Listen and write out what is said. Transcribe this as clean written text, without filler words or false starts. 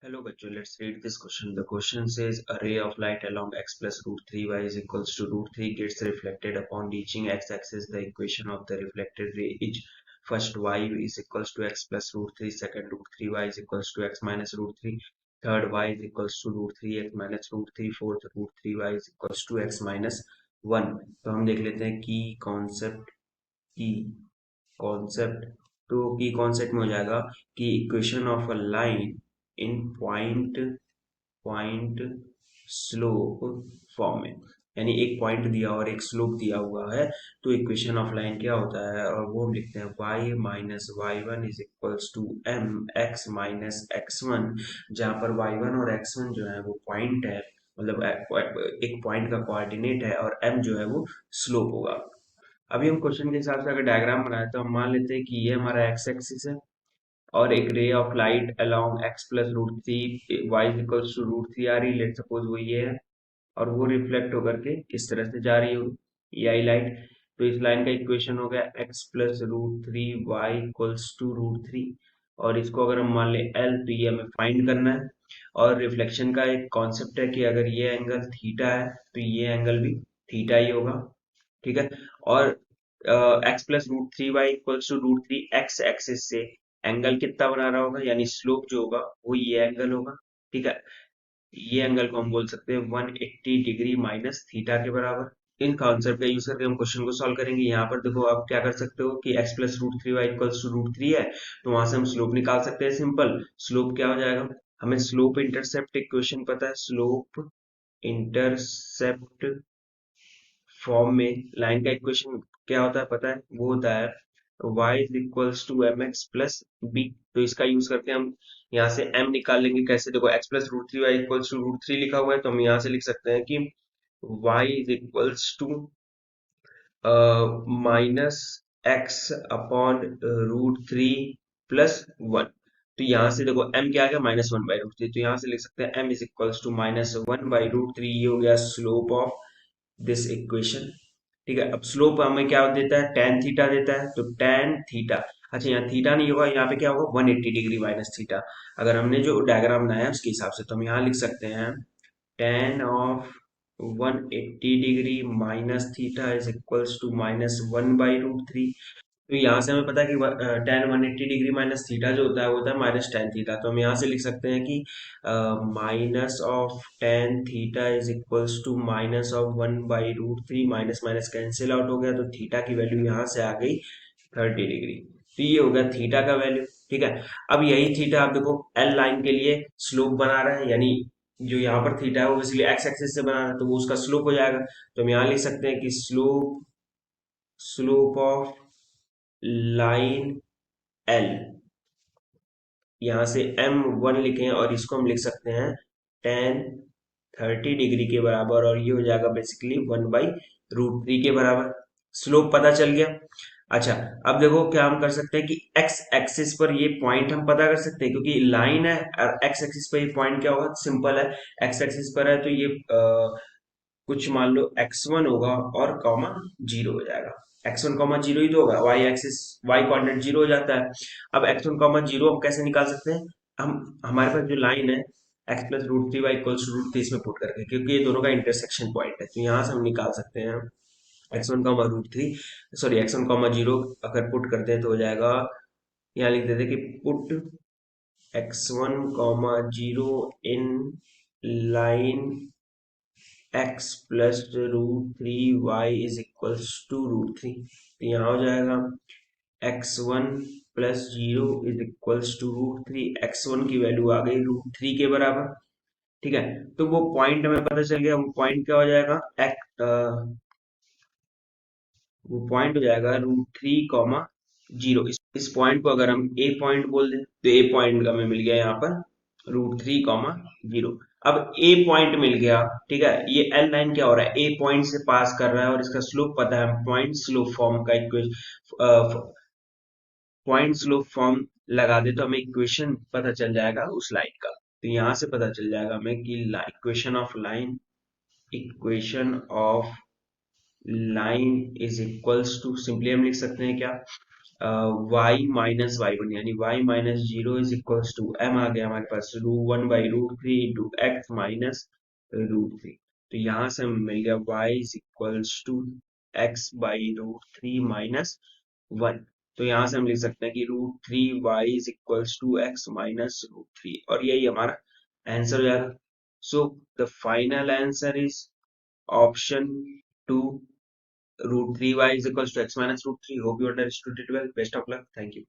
Hello bachcho, let's read this question. The question says a ray of light along x plus root 3y is equals to root 3 gets reflected upon reaching x-axis. The equation of the reflected ray is first y is equals to x plus root 3, second root 3y is equals to x minus root 3, third y is equals to root 3 x minus root 3, fourth root 3y is equals to x minus 1. तो हम देख लेते हैं की concept तो की concept में हो जाएगा कि equation of a line in point slope form में, यानी एक पॉइंट दिया और एक स्लोप दिया हुआ है तो इक्वेशन ऑफ लाइन क्या होता है, और वो हम लिखते हैं y minus Y one is equals to M X minus X one, जहाँ पर y1 और x1 जो है वो पॉइंट है, मतलब एक पॉइंट का कोऑर्डिनेट है, और m जो है वो स्लोप होगा। अभी हम क्वेश्चन के हिसाब से अगर डायग्राम बनाए तो हम मान लेते हैं कि ये हमारा एक्स एक्सिस है और एक ray of light along x plus root three Y equals to root three आ रही, लेट सपोज वो ये है, और वो रिफ्लेक्ट होकर के इस तरह से जा रही हो ये आई लाइट। तो इस लाइन का इक्वेशन हो गया X plus root three Y equals to root three, और इसको अगर हम मान ले एल तो ये हमें फाइंड करना है। और रिफ्लेक्शन का एक कॉन्सेप्ट है कि अगर ये एंगल थीटा है तो ये एंगल भी थीटा ही होगा, ठीक है। और X plus root three Y equals to root three X axis से एंगल कितना बना रहा होगा, यानी स्लोप जो होगा वो ये एंगल होगा, ठीक है। ये एंगल को हम बोल सकते हैं 180 डिग्री माइनस थीटा के बराबर। इन कॉन्सेप्ट का यूज करके हम क्वेश्चन को सॉल्व करेंगे। यहाँ पर देखो आप क्या कर सकते हो कि x plus root three Y equals to root three है, तो वहां से हम स्लोप निकाल सकते हैं। सिंपल स्लोप क्या हो जाएगा, हमें स्लोप इंटरसेप्ट इक्वेशन पता है। स्लोप इंटरसेप्ट फॉर्म में लाइन का इक्वेशन क्या होता है पता है, वो होता है y is equals to M X plus B. तो इसका यूज करके हम यहाँ से m निकाल लेंगे। कैसे, देखो x plus root three Y equals to root three लिखा हुआ है, तो हम यहाँ से लिख सकते हैं कि y is equals to minus X upon root three plus one. तो यहाँ से देखो m क्या आ गया, minus one by root three, तो यहाँ से लिख सकते हैं m is equals to minus one by root three. ये हो गया स्लोप ऑफ दिस इक्वेशन, ठीक है। अब स्लोप हमें क्या देता है, टेन थीटा देता है, तो टेन थीटा, अच्छा यहाँ थीटा नहीं होगा, यहाँ पे क्या होगा 180 डिग्री माइनस थीटा। अगर हमने जो डायग्राम बनाया है उसके हिसाब से तो हम यहाँ लिख सकते हैं tan of 180 degree minus theta is equals to minus one by root three. तो यहाँ से हमें पता है कि टेन 180 डिग्री माइनस थीटा जो होता है वो होता है माइनस टेन थीटा। तो हम यहाँ से लिख सकते हैं कि minus of tan theta is equals to minus of one by root three. Minus minus cancel out हो गया, तो थीटा की वैल्यू यहाँ से आ गई 30 डिग्री। तो ये हो गया थीटा का वैल्यू, ठीक है। अब यही थीटा आप देखो एल लाइन के लिए स्लोप बना रहा है, यानी जो यहाँ पर थीटा है वो बेसिकली एक्स एक्सिस से बना रहा है, तो वो उसका स्लोप हो जाएगा। तो हम यहाँ लिख सकते हैं कि slope slope of line L, यहाँ से एम वन लिखें और इसको हम लिख सकते हैं टेन 30 डिग्री के बराबर, और ये हो जाएगा basically one by root three के बराबर। स्लोप पता चल गया। अच्छा, अब देखो क्या हम कर सकते हैं कि एक्स एक्सिस पर ये पॉइंट हम पता कर सकते हैं, क्योंकि लाइन है और एक्स एक्सिस पर ये पॉइंट क्या होगा, सिंपल है। एक्स एक्सिस पर है तो ये कुछ मान लो x1 होगा और कॉमा जीरो हो जाएगा। x1 कॉमा जीरो ही तो होगा, y axis y coordinate zero हो जाता है। अब x1 कॉमा जीरो हम कैसे निकाल सकते हैं, हम हमारे पास जो लाइन है x plus root three Y equals to root three इसमें पुट करके, क्योंकि ये दोनों का इंटरसेक्शन पॉइंट है, तो यहाँ से हम निकाल सकते हैं x1 comma root three, sorry x1 comma zero अगर पुट करते हैं तो हो जाएगा, यहाँ लिख देते हैं कि put x1 comma zero in line X plus root three Y is equals to root three. तो यहाँ हो जाएगा X one plus zero is equals to root three. X one की वैल्यू आ गई रूट थ्री के बराबर, ठीक है। तो वो पॉइंट हमें पता चल गया, वो पॉइंट क्या हो जाएगा वो पॉइंट हो जाएगा रूट थ्री कॉमा जीरो। इस पॉइंट को अगर हम ए पॉइंट बोल दें तो ए पॉइंट हमें मिल गया यहाँ पर रूट थ्री कॉमा जीरो। अब ए पॉइंट मिल गया, ठीक है। ये एल लाइन क्या हो रहा है, ए पॉइंट से पास कर रहा है और इसका स्लोप पता है, पॉइंट स्लोप फॉर्म का इक्वेशन, पॉइंट स्लोप फॉर्म लगा दे तो हमें इक्वेशन पता चल जाएगा उस लाइन का। तो यहाँ से पता चल जाएगा हमें कि equation of line is equals to, simply हम लिख सकते हैं क्या, y-y1 यानी y-0 is equals to m आ गया हमारे पास √1/√3 इंटू x माइनस √3। तो यहाँ से हमें मिल गया y is equals to x/√3 minus 1। तो यहाँ से हम लिख सकते हैं कि √3y is equals to x minus √3 और यही हमारा आंसर हो जाएगा। So the final answer is option 2, √3y is equals to x minus √3. Hope you understood it well. Best of luck. Thank you.